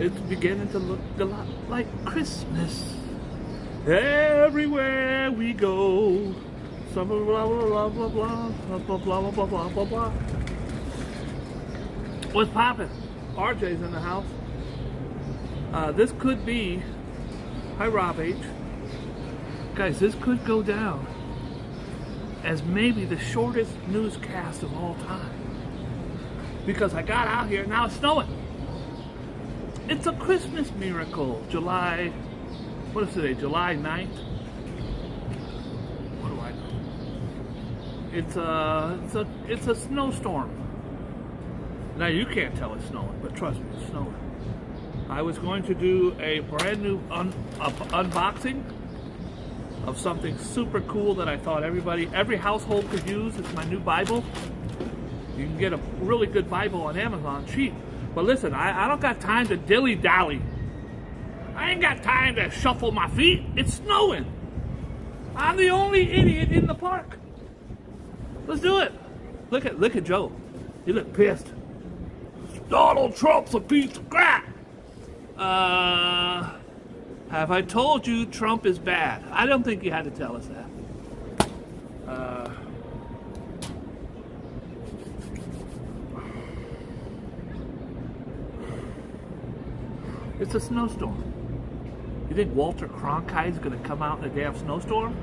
It's beginning to look a lot like Christmas. Everywhere we go. Blah, blah, blah, blah, blah, blah, blah, blah, blah, blah, blah, blah. What's poppin'? RJ's in the house. This could be, hi Rob H. Guys, this could go down as maybe the shortest newscast of all time. Because I got out here, now it's snowing. It's a Christmas miracle. July, what is today? July 9th? What do I know? It's a snowstorm. Now you can't tell it's snowing, but trust me, it's snowing. I was going to do a brand new unboxing of something super cool that I thought every household could use. It's my new Bible. You can get a really good Bible on Amazon, cheap. But listen, I don't got time to dilly-dally. I ain't got time to shuffle my feet. It's snowing. I'm the only idiot in the park. Let's do it. Look at Joe. He looked pissed. Donald Trump's a piece of crap. Have I told you Trump is bad? I don't think you had to tell us that. It's a snowstorm. You think Walter Cronkite's gonna come out in a damn snowstorm?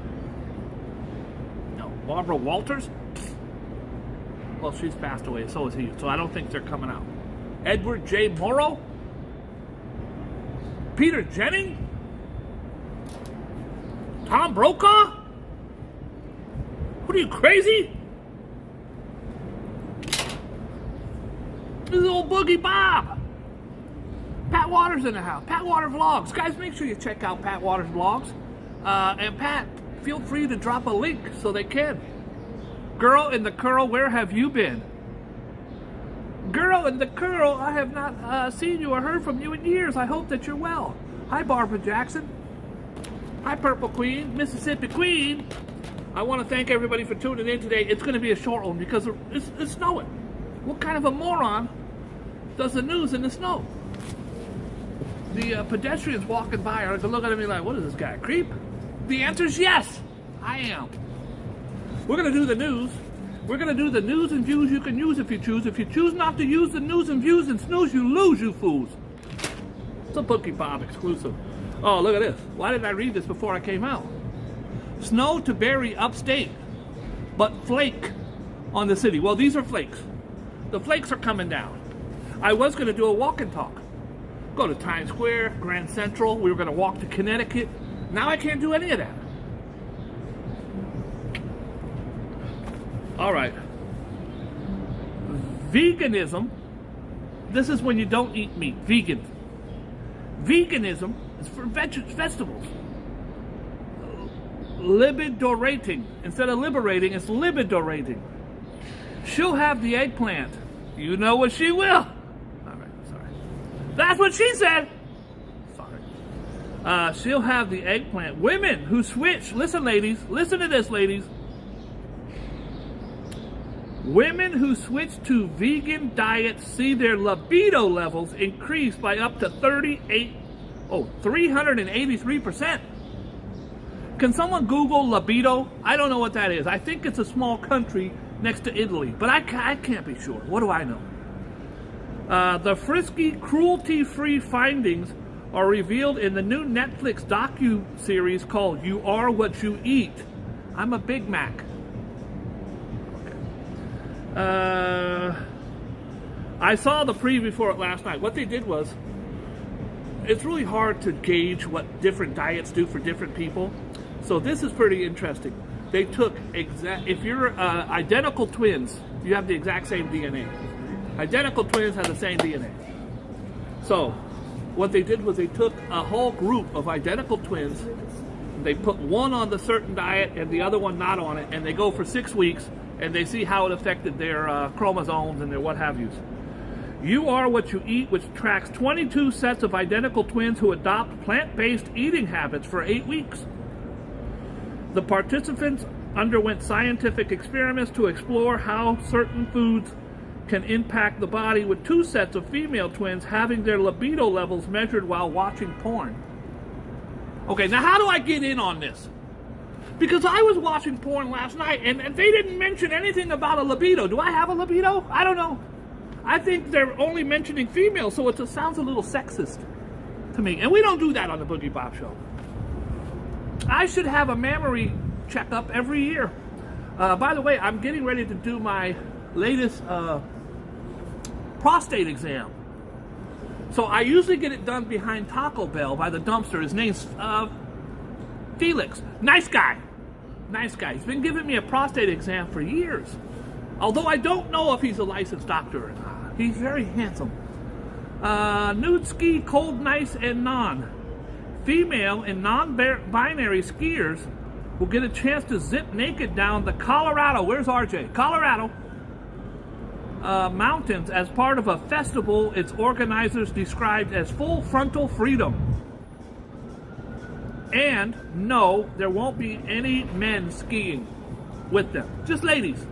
No. Barbara Walters? Well, she's passed away, so is he. So I don't think they're coming out. Edward J. Morrow? Peter Jennings? Tom Brokaw? What are you, crazy? This is old Boogie Bob. Pat Waters in the house. Pat Waters Vlogs. Guys, make sure you check out Pat Waters Vlogs. And Pat, feel free to drop a link so they can. Girl in the Curl, where have you been? Girl in the Curl, I have not seen you or heard from you in years. I hope that you're well. Hi, Barbara Jackson. Hi, Purple Queen, Mississippi Queen. I want to thank everybody for tuning in today. It's going to be a short one because it's snowing. What kind of a moron does the news in the snow? The pedestrians walking by are going to look at me like, what is this guy, a creep? The answer is yes, I am. We're going to do the news. We're going to do the news and views you can use if you choose. If you choose not to use the news and views and snooze, you lose, you fools. It's a Boogie Bob exclusive. Oh, look at this. Why didn't I read this before I came out? Snow to bury upstate, but flake on the city. Well, these are flakes. The flakes are coming down. I was going to do a walk and talk. Go to Times Square, Grand Central. We were going to walk to Connecticut. Now I can't do any of that. All right. Veganism. This is when you don't eat meat. Vegan. Veganism is for vegetables. Libidorating. Instead of liberating, it's libidorating. She'll have the eggplant. You know what she will. All right, sorry. That's what she said. Sorry. She'll have the eggplant. Women who switch. Listen, ladies. Listen to this, ladies. Women who switch to vegan diets see their libido levels increase by up to 383%. Can someone Google libido? I don't know what that is. I think it's a small country next to Italy, but I can't be sure. What do I know? The frisky, cruelty-free findings are revealed in the new Netflix docu-series called You Are What You Eat. I'm a Big Mac. I saw the preview for it last night. What they did was, it's really hard to gauge what different diets do for different people. So this is pretty interesting. They took if you're identical twins, you have the exact same DNA. Identical twins have the same DNA. So what they did was they took a whole group of identical twins. They put one on the certain diet and the other one not on it, and they go for 6 weeks and they see how it affected their chromosomes and their what have yous. You Are What You Eat, which tracks 22 sets of identical twins who adopt plant-based eating habits for 8 weeks. The participants underwent scientific experiments to explore how certain foods can impact the body, with 2 sets of female twins having their libido levels measured while watching porn. Okay, now how do I get in on this? Because I was watching porn last night, and they didn't mention anything about a libido. Do I have a libido? I don't know. I think they're only mentioning females, so it sounds a little sexist to me. And we don't do that on the Boogie Bob Show. I should have a mammary checkup every year. By the way, I'm getting ready to do my latest prostate exam. So I usually get it done behind Taco Bell by the dumpster. His name's Felix. Nice guy. Nice guy. He's been giving me a prostate exam for years. Although I don't know if he's a licensed doctor or not. He's very handsome. Nude ski, cold, nice, and non. Female and non-binary skiers will get a chance to zip naked down the Colorado, where's RJ? Colorado mountains as part of a festival its organizers described as full frontal freedom. And no, there won't be any men skiing with them, just ladies.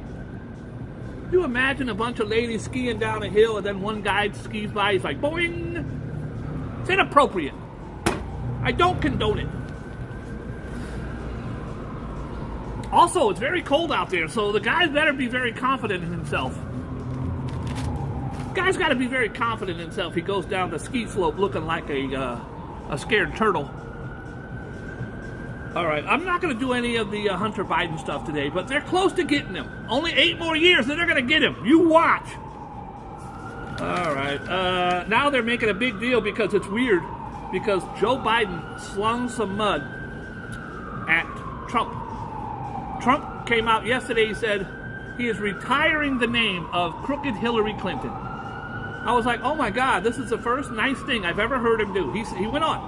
You imagine a bunch of ladies skiing down a hill and then one guy skis by, he's like, boing. It's inappropriate. I don't condone it. Also, it's very cold out there, so the guy better be very confident in himself. Guy's got to be very confident in himself. He goes down the ski slope looking like a scared turtle. All right, I'm not going to do any of the Hunter Biden stuff today, but they're close to getting him. Only 8 more years, and they're going to get him. You watch. All right, now they're making a big deal because it's weird, because Joe Biden slung some mud at Trump. Trump came out yesterday, he said he is retiring the name of Crooked Hillary Clinton. I was like, oh my God, this is the first nice thing I've ever heard him do. He went on,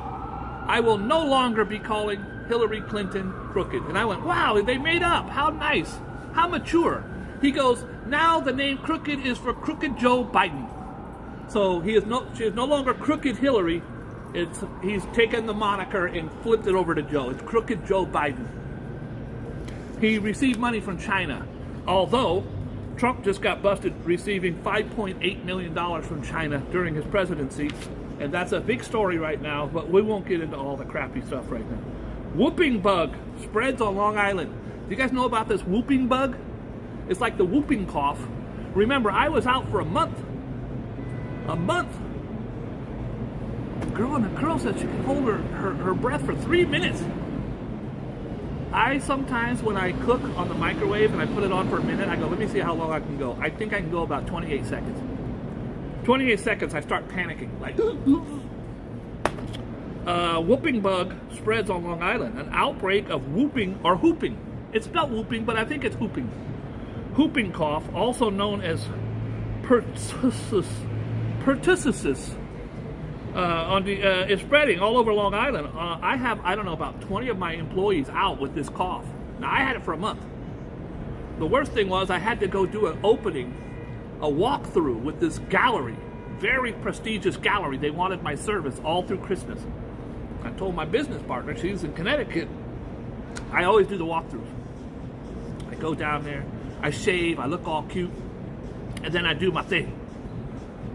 I will no longer be calling Hillary Clinton crooked. And I went, wow, they made up. How nice. How mature. He goes, now the name Crooked is for Crooked Joe Biden. So she is no longer Crooked Hillary. He's taken the moniker and flipped it over to Joe. It's Crooked Joe Biden. He received money from China, although Trump just got busted receiving $5.8 million from China during his presidency, and that's a big story right now, but we won't get into all the crappy stuff right now. Whooping bug spreads on Long Island. Do you guys know about this whooping bug? It's like the whooping cough. Remember, I was out for a month. A month. The girl said she could hold her breath for 3 minutes. I sometimes, when I cook on the microwave and I put it on for a minute, I go, let me see how long I can go. I think I can go about 28 seconds. 28 seconds, I start panicking. Like, whooping bug spreads on Long Island. An outbreak of whooping, or hooping. It's spelled whooping, but I think it's hooping. Whooping cough, also known as pertussis, is spreading all over Long Island. I have, I don't know, about 20 of my employees out with this cough. Now, I had it for a month. The worst thing was I had to go do an opening, a walkthrough with this gallery, very prestigious gallery. They wanted my service all through Christmas. I told my business partner, she's in Connecticut, I always do the walkthroughs. I go down there, I shave, I look all cute, and then I do my thing.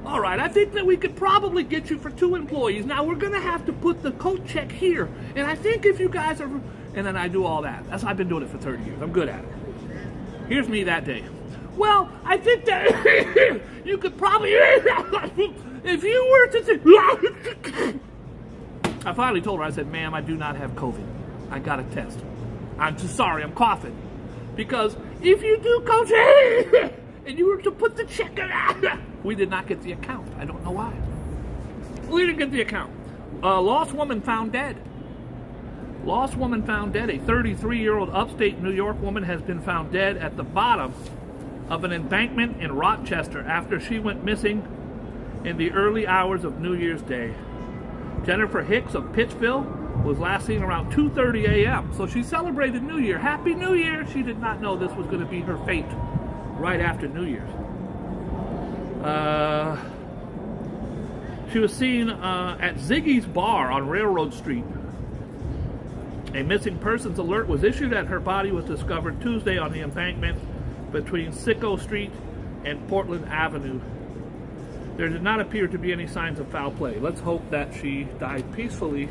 All right, I think that we could probably get you for 2 employees. Now, we're going to have to put the coat check here. And I think if you guys are... And then I do all that. I've been doing it for 30 years. I'm good at it. Here's me that day. Well, I think that you could probably... if you were to... I finally told her, I said, ma'am, I do not have COVID. I got a test. I'm just sorry, I'm coughing. Because if you do COVID... and you were to put the check in... We did not get the account. I don't know why. We didn't get the account. Lost woman found dead. Lost woman found dead. A 33-year-old upstate New York woman has been found dead at the bottom of an embankment in Rochester after she went missing in the early hours of New Year's Day. Jennifer Hicks of Pittsville was last seen around 2:30 a.m. So she celebrated New Year. Happy New Year! She did not know this was going to be her fate right after New Year's. She was seen at Ziggy's Bar on Railroad Street. A missing persons alert was issued and her body was discovered Tuesday on the embankment between Sicko Street and Portland Avenue. There did not appear to be any signs of foul play. Let's hope that she died peacefully.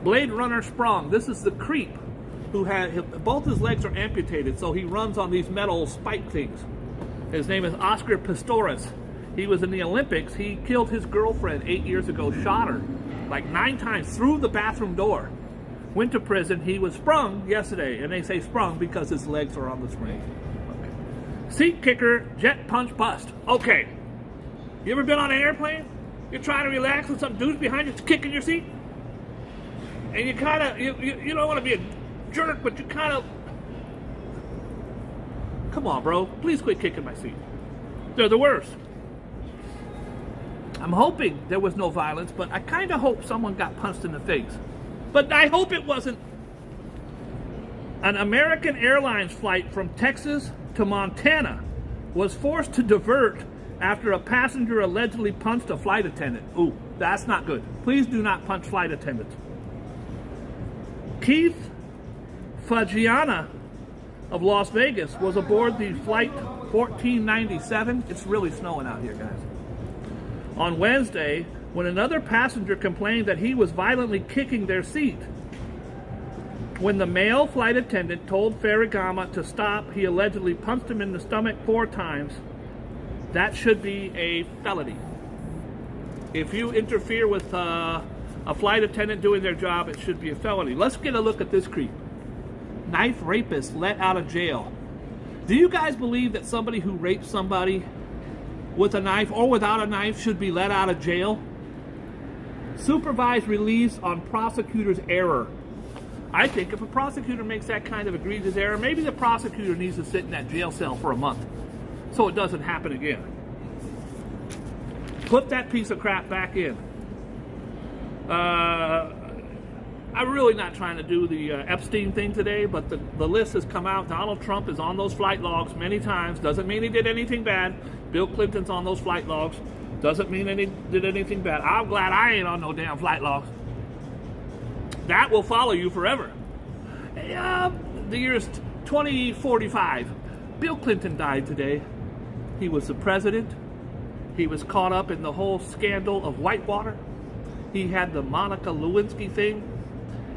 Blade Runner sprung. This is the creep who had both his legs are amputated, so he runs on these metal spike things. His name is Oscar Pistorius. He was in the Olympics. He killed his girlfriend 8 years ago, shot her like 9 times through the bathroom door. Went to prison. He was sprung yesterday, and they say sprung because his legs are on the spring. Okay. Seat kicker, jet punch bust. Okay. You ever been on an airplane? You're trying to relax and some dude's behind you kicking your seat? And you kind of, you don't want to be a jerk, but you kind of, come on, bro. Please quit kicking my seat. They're the worst. I'm hoping there was no violence, but I kind of hope someone got punched in the face. But I hope it wasn't. An American Airlines flight from Texas to Montana was forced to divert after a passenger allegedly punched a flight attendant. Ooh, that's not good. Please do not punch flight attendants. Keith Fagiana of Las Vegas was aboard the flight 1497. It's really snowing out here, guys. On Wednesday, when another passenger complained that he was violently kicking their seat. When the male flight attendant told Ferragamo to stop, he allegedly punched him in the stomach 4 times. That should be a felony. If you interfere with a flight attendant doing their job, it should be a felony. Let's get a look at this creep. Knife rapist let out of jail. Do you guys believe that somebody who raped somebody with a knife or without a knife should be let out of jail? Supervised release on prosecutor's error. I think if a prosecutor makes that kind of egregious error, maybe the prosecutor needs to sit in that jail cell for a month so it doesn't happen again. Put that piece of crap back in. I'm really not trying to do the Epstein thing today, but the list has come out. Donald Trump is on those flight logs many times. Doesn't mean he did anything bad. Bill Clinton's on those flight logs. Doesn't mean he did anything bad. I'm glad I ain't on no damn flight logs. That will follow you forever. The year's 2045. Bill Clinton died today. He was the president. He was caught up in the whole scandal of Whitewater. He had the Monica Lewinsky thing.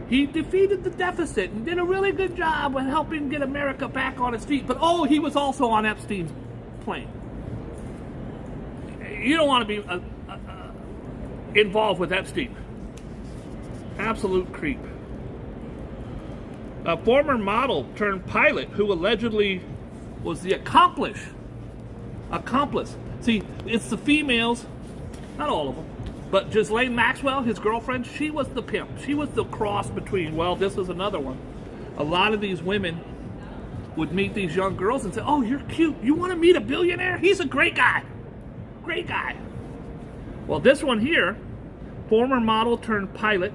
He defeated the deficit and did a really good job with helping get America back on its feet. But he was also on Epstein's plane. You don't want to be involved with Epstein. Absolute creep. A former model turned pilot who allegedly was the accomplice. See, it's the females, not all of them, but Ghislaine Maxwell, his girlfriend, she was the pimp. She was the cross between, well, this is another one. A lot of these women would meet these young girls and say, oh, you're cute. You want to meet a billionaire? He's a great guy. Great guy. Well, this one here, former model turned pilot,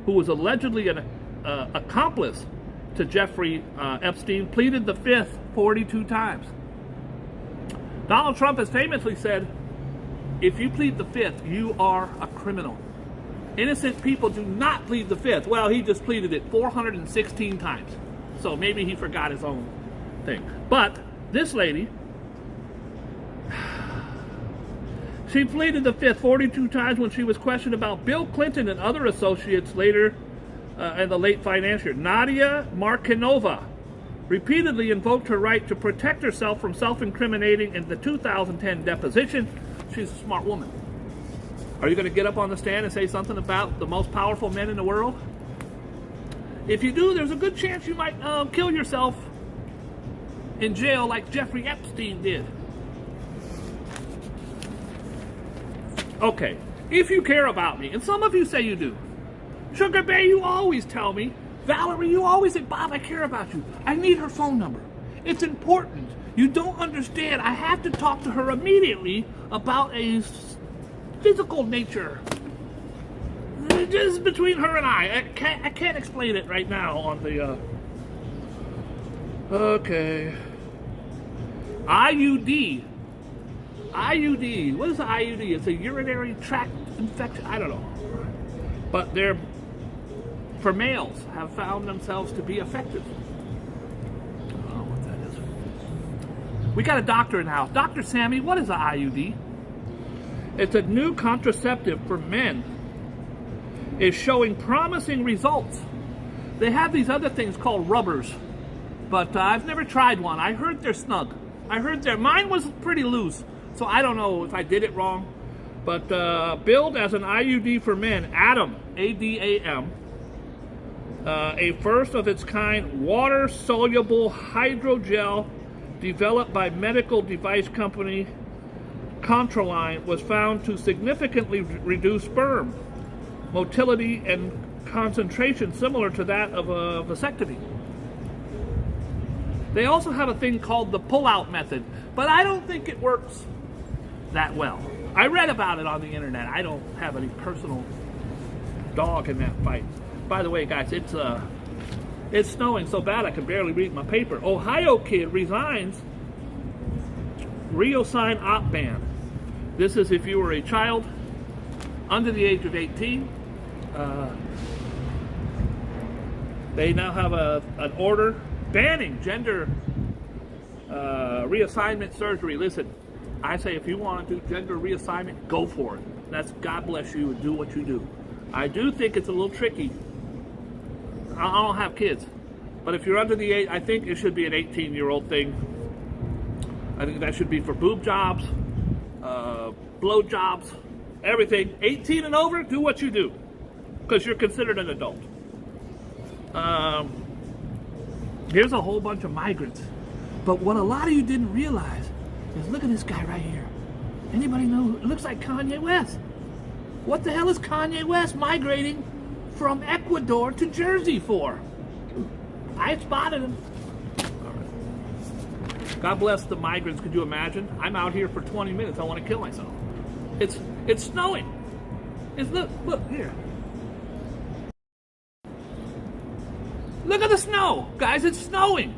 who was allegedly an accomplice to Jeffrey Epstein, pleaded the fifth 42 times. Donald Trump has famously said, if you plead the fifth, you are a criminal. Innocent people do not plead the fifth. Well, he just pleaded it 416 times. So maybe he forgot his own thing. But this lady, she pleaded the fifth 42 times when she was questioned about Bill Clinton and other associates later in the late financier. Nadia Markinova repeatedly invoked her right to protect herself from self-incriminating in the 2010 deposition. She's a smart woman. Are you going to get up on the stand and say something about the most powerful men in the world? If you do, there's a good chance you might kill yourself in jail like Jeffrey Epstein did. Okay, if you care about me, and some of you say you do. Sugar Bay, you always tell me. Valerie, you always say, Bob, I care about you. I need her phone number. It's important. You don't understand. I have to talk to her immediately about a physical nature. Just between her and I can't explain it right now on the, okay. IUD. IUD. What is an IUD? It's a urinary tract infection. I don't know. But they're, for males, have found themselves to be effective. I don't know what that is. We got a doctor in the house. Dr. Sammy, what is an IUD? It's a new contraceptive for men. It's showing promising results. They have these other things called rubbers, but I've never tried one. I heard they're snug. Mine was pretty loose, so I don't know if I did it wrong. But billed as an IUD for men, Adam, A-D-A-M, a first of its kind water-soluble hydrogel developed by medical device company Contraline, was found to significantly reduce sperm motility and concentration similar to that of a vasectomy. They also have a thing called the pull-out method, but I don't think it works that well. I read about it on the internet. I don't have any personal dog in that fight. By the way, guys, it's snowing so bad I can barely read my paper. Ohio kid resigns Rio sign op ban. This is if you were a child under the age of 18. They now have an order banning gender reassignment surgery. Listen, I say if you want to do gender reassignment, go for it. That's God bless you and do what you do. I do think it's a little tricky. I don't have kids, but if you're under the age, I think it should be an 18-year-old thing. I think that should be for boob jobs, blow jobs, everything. 18 and over, do what you do, because you're considered an adult. Here's a whole bunch of migrants, but what a lot of you didn't realize is look at this guy right here. Anybody know? It looks like Kanye West. What the hell is Kanye West migrating from Ecuador to Jersey for? I spotted him. All right. God bless the migrants. Could you imagine? I'm out here for 20 minutes. I want to kill myself. It's snowing. Look here. Look at the snow, guys. It's snowing.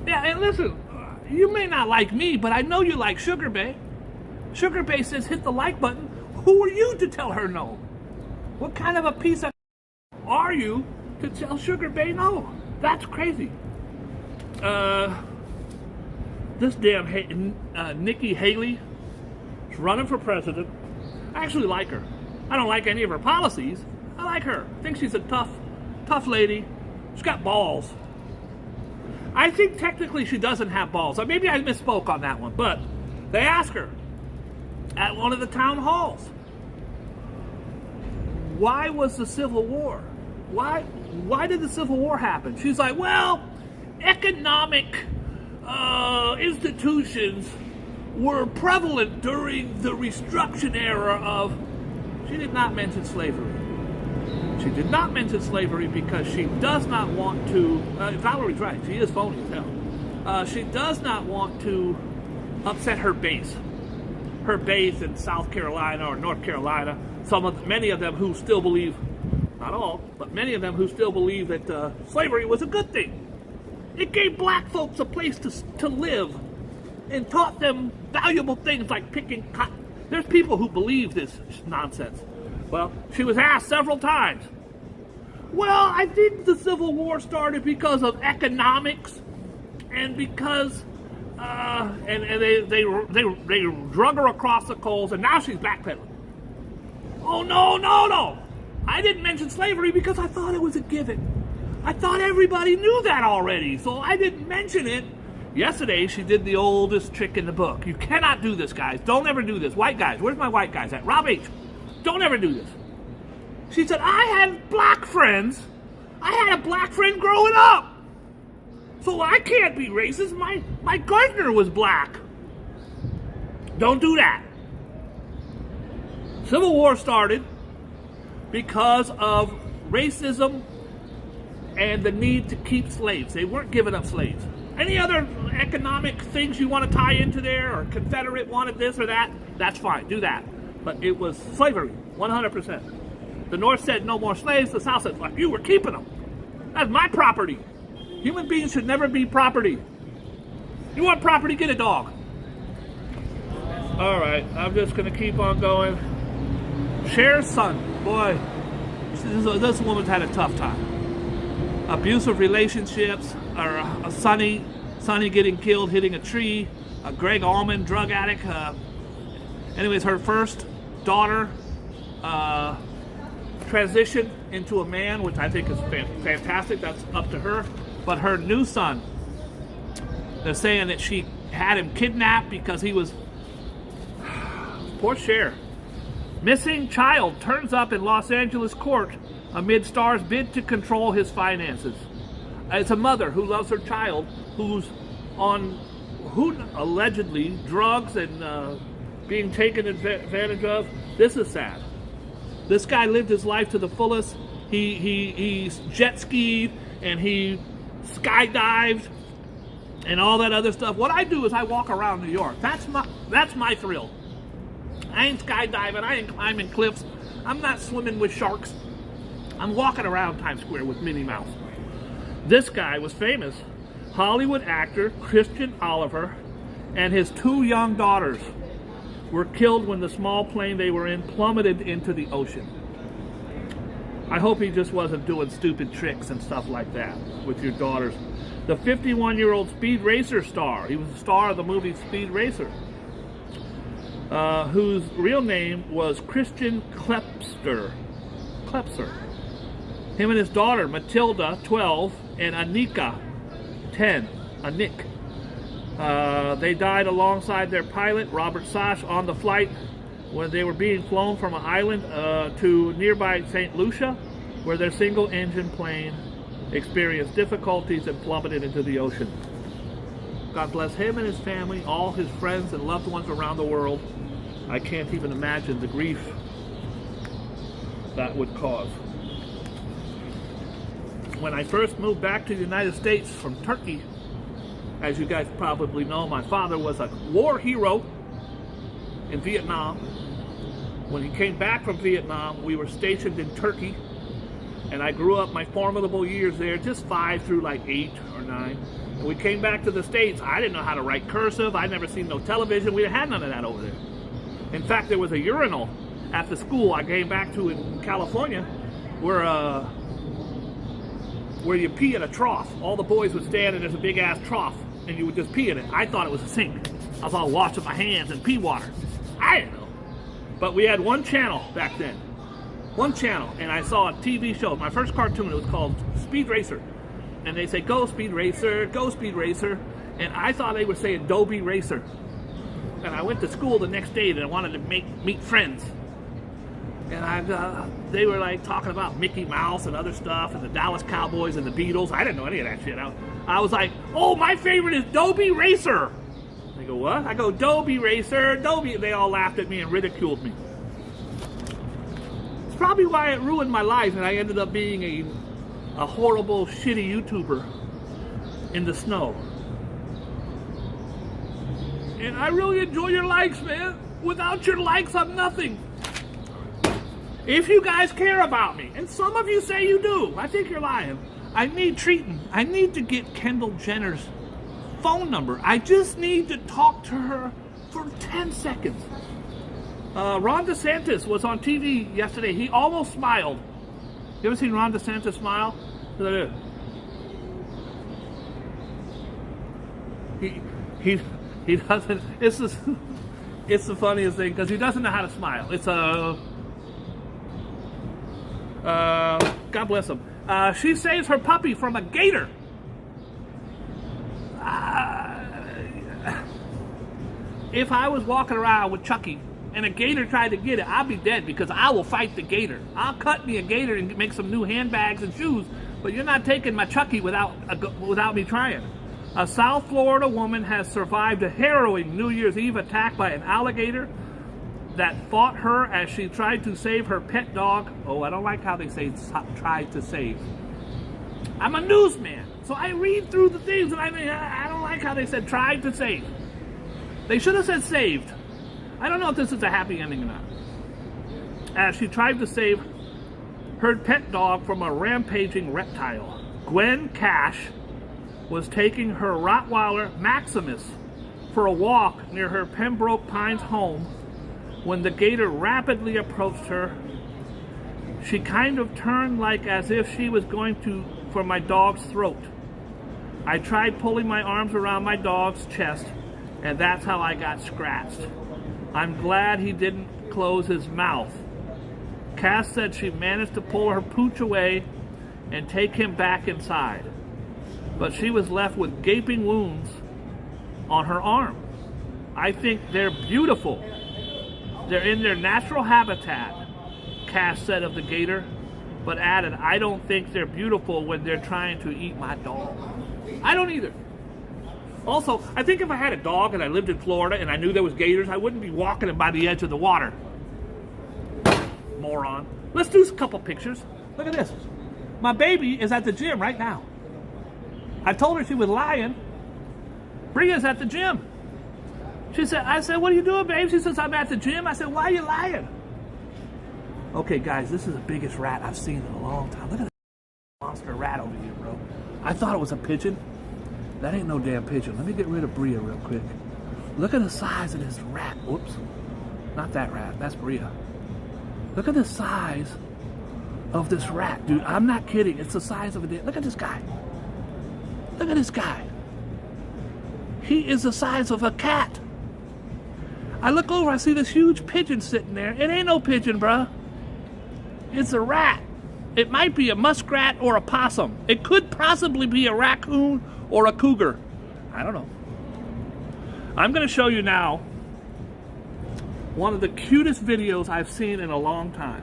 Yeah, and listen, you may not like me, but I know you like Sugar Bay. Sugar Bay says hit the like button. Who are you to tell her no? What kind of a piece of are you to tell Sugar Bay no? That's crazy. This damn Nikki Haley is running for president. I actually like her. I don't like any of her policies. I like her. I think she's a tough lady. She's got balls. I think technically she doesn't have balls. Maybe I misspoke on that one, but they asked her at one of the town halls, why was the Civil War? Why did the Civil War happen? She's like, well, economic institutions were prevalent during the Reconstruction era of... She did not mention slavery. She did not mention slavery because she does not want to... Valerie's right. She is phony as hell. She does not want to upset her base. Her base in South Carolina or North Carolina. Many of them who still believe, not all, but many of them who still believe that slavery was a good thing. It gave black folks a place to live and taught them valuable things like picking cotton. There's people who believe this nonsense. Well, she was asked several times, well, I think the Civil War started because of economics and because and they drug her across the coals, and now she's backpedaling. Oh, no. I didn't mention slavery because I thought it was a given. I thought everybody knew that already, so I didn't mention it. Yesterday, she did the oldest trick in the book. You cannot do this, guys. Don't ever do this. White guys, where's my white guys at? Rob H. Don't ever do this. She said, I had black friends. I had a black friend growing up. So I can't be racist. My gardener was black. Don't do that. Civil War started because of racism and the need to keep slaves. They weren't giving up slaves. Any other economic things you want to tie into there, or Confederate wanted this or that, that's fine, do that. But it was slavery, 100%. The North said no more slaves, the South said, fuck you, we're keeping them. That's my property. Human beings should never be property. You want property, get a dog. All right, I'm just going to keep on going. Cher's son, boy, this woman's had a tough time. Abusive relationships, or Sonny, Sonny getting killed hitting a tree, Greg Allman, drug addict. Anyways, her first daughter transitioned into a man, which I think is fantastic. That's up to her. But her new son, they're saying that she had him kidnapped because he was, poor Cher. Missing child turns up in Los Angeles court amid star's bid to control his finances. It's a mother who loves her child who's on, allegedly drugs and being taken advantage of. This is sad. This guy lived his life to the fullest. He jet skied and he skydived and all that other stuff. What I do is I walk around New York. That's my thrill. I ain't skydiving. I ain't climbing cliffs. I'm not swimming with sharks. I'm walking around Times Square with Minnie Mouse. This guy was famous. Hollywood actor Christian Oliver and his 2 young daughters were killed when the small plane they were in plummeted into the ocean. I hope he just wasn't doing stupid tricks and stuff like that with your daughters. The 51-year-old Speed Racer star, he was the star of the movie Speed Racer, whose real name was Christian Klepser. Him and his daughter, Matilda, 12, and Anika, 10, they died alongside their pilot, Robert Sash, on the flight when they were being flown from an island to nearby St. Lucia, where their single-engine plane experienced difficulties and plummeted into the ocean. God bless him and his family, all his friends and loved ones around the world. I can't even imagine the grief that would cause. When I first moved back to the United States from Turkey, as you guys probably know, my father was a war hero in Vietnam. When he came back from Vietnam, we were stationed in Turkey, and I grew up my formidable years there, just 5 through like 8 or 9. And we came back to the States. I didn't know how to write cursive. I'd never seen no television. We had none of that over there. In fact, there was a urinal at the school I came back to in California where you pee in a trough. All the boys would stand and there's a big ass trough and you would just pee in it. I thought it was a sink. I was all washing my hands in pee water. I didn't know. But we had one channel back then. One channel, and I saw a TV show. My first cartoon, it was called Speed Racer. And they say, go Speed Racer, go Speed Racer. And I thought they were saying Dobie Racer. And I went to school the next day and I wanted to meet friends. And they were like talking about Mickey Mouse and other stuff and the Dallas Cowboys and the Beatles. I didn't know any of that shit. I was like, oh, my favorite is Dobie Racer. They go, what? I go, Dobie Racer, Dobie. They all laughed at me and ridiculed me. It's probably why it ruined my life and I ended up being a horrible, shitty YouTuber in the snow. And I really enjoy your likes, man. Without your likes, I'm nothing. If you guys care about me, and some of you say you do, I think you're lying. I need treating. I need to get Kendall Jenner's phone number. I just need to talk to her for 10 seconds. Ron DeSantis was on TV yesterday. He almost smiled. You ever seen Ron DeSantis smile? He doesn't. It's the funniest thing because he doesn't know how to smile. It's God bless him. She saves her puppy from a gator. If I was walking around with Chucky and a gator tried to get it, I'd be dead because I will fight the gator. I'll cut me a gator and make some new handbags and shoes, but you're not taking my Chucky without me trying. A South Florida woman has survived a harrowing New Year's Eve attack by an alligator that fought her as she tried to save her pet dog. Oh, I don't like how they say tried to save. I'm a newsman, so I read through the things, and I don't like how they said tried to save. They should have said saved. I don't know if this is a happy ending or not. As she tried to save her pet dog from a rampaging reptile. Gwen Cash was taking her Rottweiler Maximus for a walk near her Pembroke Pines home when the gator rapidly approached her. She kind of turned like as if she was going for my dog's throat. I tried pulling my arms around my dog's chest, and that's how I got scratched. I'm glad he didn't close his mouth. Cass said she managed to pull her pooch away and take him back inside, but she was left with gaping wounds on her arm. I think they're beautiful. They're in their natural habitat, Cass said of the gator, but added, I don't think they're beautiful when they're trying to eat my dog. I don't either. Also, I think if I had a dog and I lived in Florida and I knew there was gators, I wouldn't be walking them by the edge of the water. Moron. Let's do a couple pictures. Look at this. My baby is at the gym right now. I told her she was lying. Bria's at the gym. I said, what are you doing, babe? She says, I'm at the gym. I said, why are you lying? Okay, guys, this is the biggest rat I've seen in a long time. Look at this monster rat over here, bro. I thought it was a pigeon. That ain't no damn pigeon. Let me get rid of Bria real quick. Look at the size of this rat. Whoops. Not that rat. That's Bria. Look at the size of this rat, dude. I'm not kidding. It's the size of a deer. Look at this guy. Look at this guy. He is the size of a cat. I look over, I see this huge pigeon sitting there. It ain't no pigeon, bruh. It's a rat. It might be a muskrat or a possum. It could possibly be a raccoon or a cougar. I don't know. I'm going to show you now one of the cutest videos I've seen in a long time.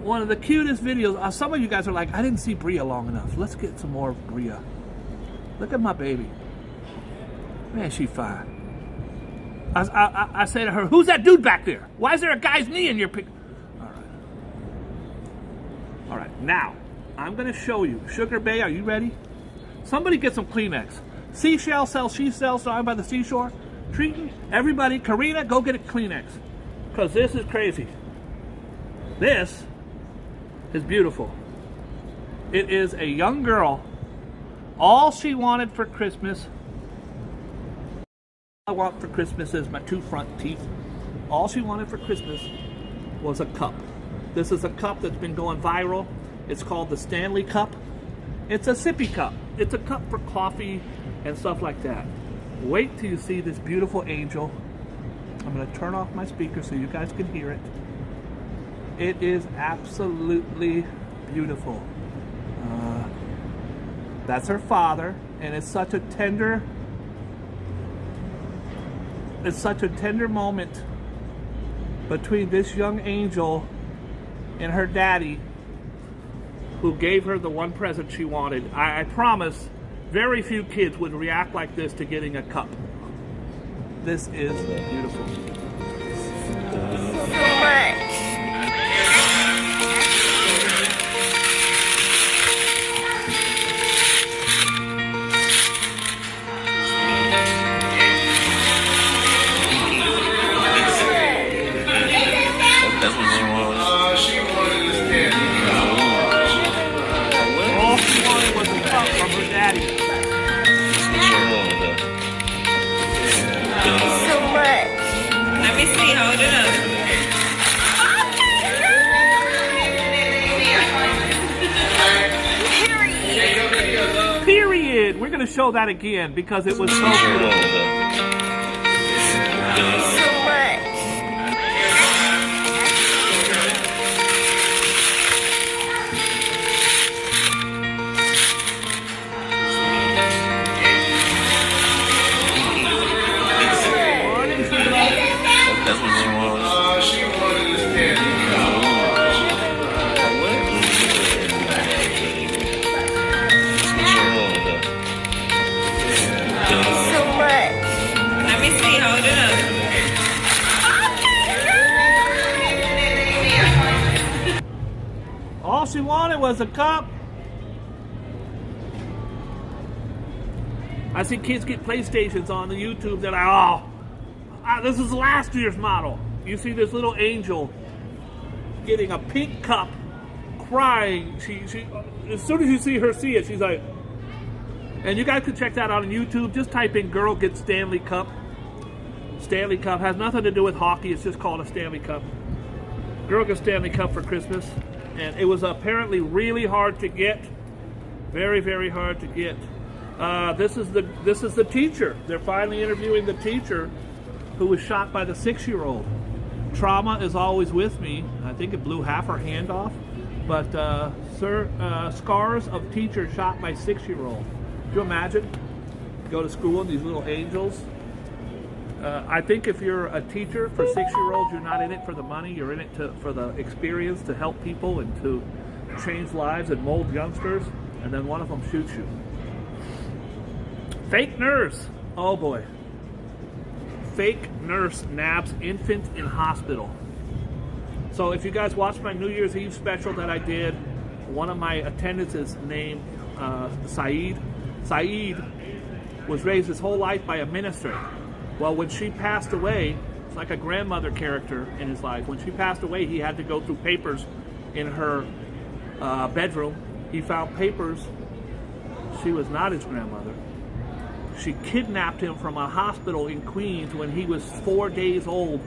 One of the cutest videos. Some of you guys are like, I didn't see Bria long enough. Let's get some more of Bria. Look at my baby. Man, she fine. I say to her, who's that dude back there? Why is there a guy's knee in your picture? All right, now, I'm going to show you. Sugar Bay, are you ready? Somebody get some Kleenex. Seashell sells she sells down by the seashore. Treating everybody. Karina, go get a Kleenex. Because this is crazy. This is beautiful. It is a young girl. All she wanted for Christmas. All I want for Christmas is my two front teeth. All she wanted for Christmas was a cup. This is a cup that's been going viral. It's called the Stanley Cup. It's a sippy cup. It's a cup for coffee and stuff like that. Wait till you see this beautiful angel. I'm going to turn off my speaker so you guys can hear it. It is absolutely beautiful. That's her father, and it's such a tender moment between this young angel and her daddy, who gave her the one present she wanted. I promise very few kids would react like this to getting a cup. This is beautiful. So much. Period. We're going to show that again because it was so good. All she wanted was a cup. I see kids get PlayStations on the YouTube that this is last year's model. You see this little angel getting a pink cup, crying. She as soon as you see her see it, she's like, and you guys can check that out on YouTube. Just type in "girl gets Stanley Cup." Stanley Cup has nothing to do with hockey. It's just called a Stanley Cup. Girl gets Stanley Cup for Christmas. And it was apparently really hard to get. Very, very hard to get. This is the teacher. They're finally interviewing the teacher who was shot by the 6-year-old. Trauma is always with me. I think it blew half her hand off. But scars of teacher shot by 6-year-old. Could you imagine? Go to school and these little angels. I think if you're a teacher for 6-year-olds, you're not in it for the money. You're in it for the experience, to help people and to change lives and mold youngsters. And then one of them shoots you. Fake nurse. Oh boy. Fake nurse nabs infant in hospital. So if you guys watched my New Year's Eve special that I did, one of my attendants is named Saeed. Saeed was raised his whole life by a minister. Well, when she passed away, it's like a grandmother character in his life. When she passed away, he had to go through papers in her bedroom. He found papers. She was not his grandmother. She kidnapped him from a hospital in Queens when he was 4 days old,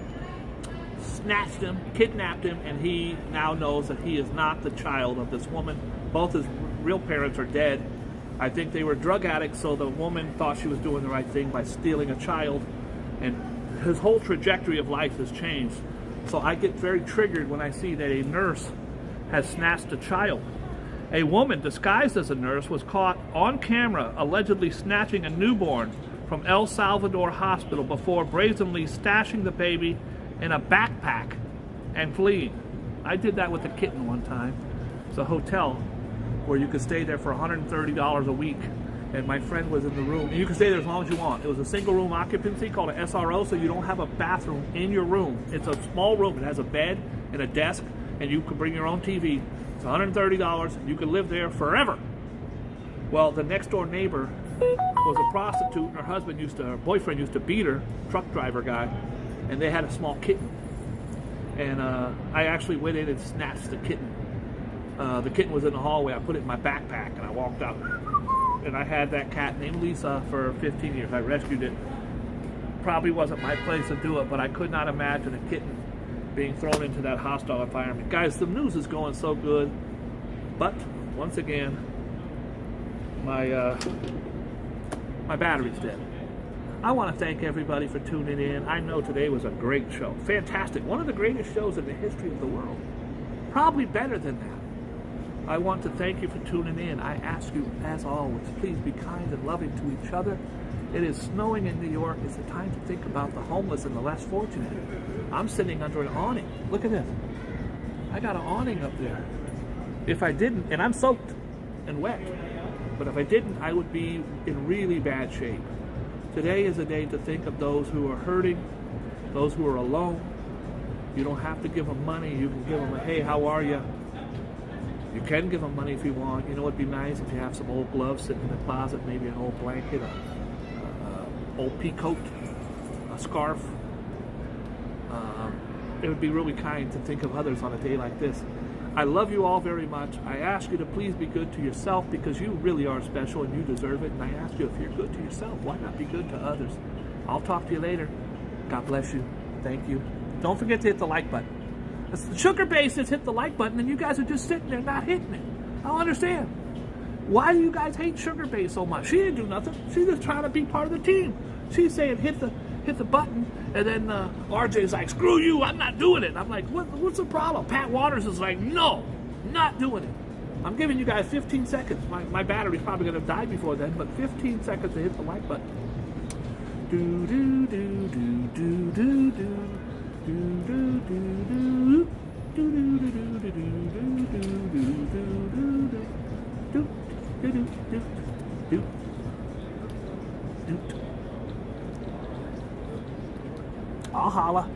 snatched him, kidnapped him, and he now knows that he is not the child of this woman. Both his real parents are dead. I think they were drug addicts, so the woman thought she was doing the right thing by stealing a child, and his whole trajectory of life has changed. So I get very triggered when I see that a nurse has snatched a child. A woman disguised as a nurse was caught on camera allegedly snatching a newborn from El Salvador hospital before brazenly stashing the baby in a backpack and fleeing. I did that with a kitten one time. It's a hotel where you could stay there for $130 a week, and my friend was in the room, and you can stay there as long as you want. It was a single room occupancy called an SRO, so you don't have a bathroom in your room. It's a small room. It has a bed and a desk, and you can bring your own TV. It's $130, and you can live there forever. Well, the next door neighbor was a prostitute, and her boyfriend used to beat her, truck driver guy, and they had a small kitten. And I actually went in and snatched the kitten. The kitten was in the hallway. I put it in my backpack, and I walked out. And I had that cat named Lisa for 15 years. I rescued it. Probably wasn't my place to do it, but I could not imagine a kitten being thrown into that hostile environment. Guys, the news is going so good, but once again, my battery's dead. I want to thank everybody for tuning in. I know today was a great show. Fantastic. One of the greatest shows in the history of the world. Probably better than that. I want to thank you for tuning in. I ask you, as always, please be kind and loving to each other. It is snowing in New York. It's the time to think about the homeless and the less fortunate. I'm sitting under an awning. Look at this. I got an awning up there. If I didn't, and I'm soaked and wet, but if I didn't, I would be in really bad shape. Today is a day to think of those who are hurting, those who are alone. You don't have to give them money. You can give them a, hey, how are you? You can give them money if you want. You know, it'd be nice if you have some old gloves sitting in the closet, maybe an old blanket, old pea coat, a scarf. It would be really kind to think of others on a day like this. I love you all very much. I ask you to please be good to yourself, because you really are special and you deserve it. And I ask you, if you're good to yourself, why not be good to others? I'll talk to you later. God bless you. Thank you. Don't forget to hit the like button. It's the sugar base that's hit the like button, and you guys are just sitting there not hitting it. I don't understand. Why do you guys hate Sugar Base so much? She didn't do nothing. She's just trying to be part of the team. She's saying hit the button, and then RJ's like, screw you, I'm not doing it. I'm like, what's the problem? Pat Waters is like, no, not doing it. I'm giving you guys 15 seconds. My battery's probably going to die before then, but 15 seconds to hit the like button. Do do do do do do do. Do do do do do do do do do do do do do. I'll holla.